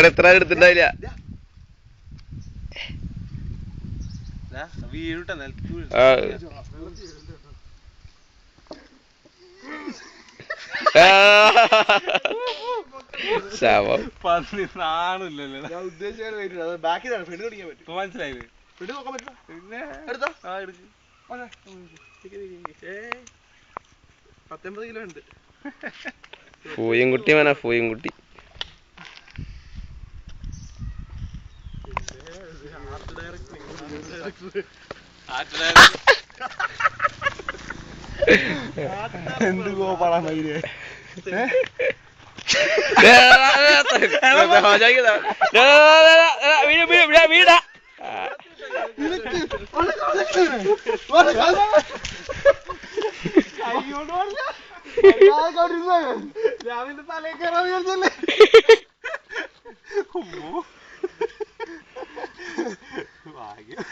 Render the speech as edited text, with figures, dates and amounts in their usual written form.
എത്ര എടുത്തിണ്ടാവില്ല. ശവം മനസ്സിലായത് പൂയംകുട്ടി വേണ പൂയംകുട്ടി. എന്ത് കോപ്പാടാ മയില്. വീടാ രാവിലെ തലേ കയറാൻ ഭാഗ്യം.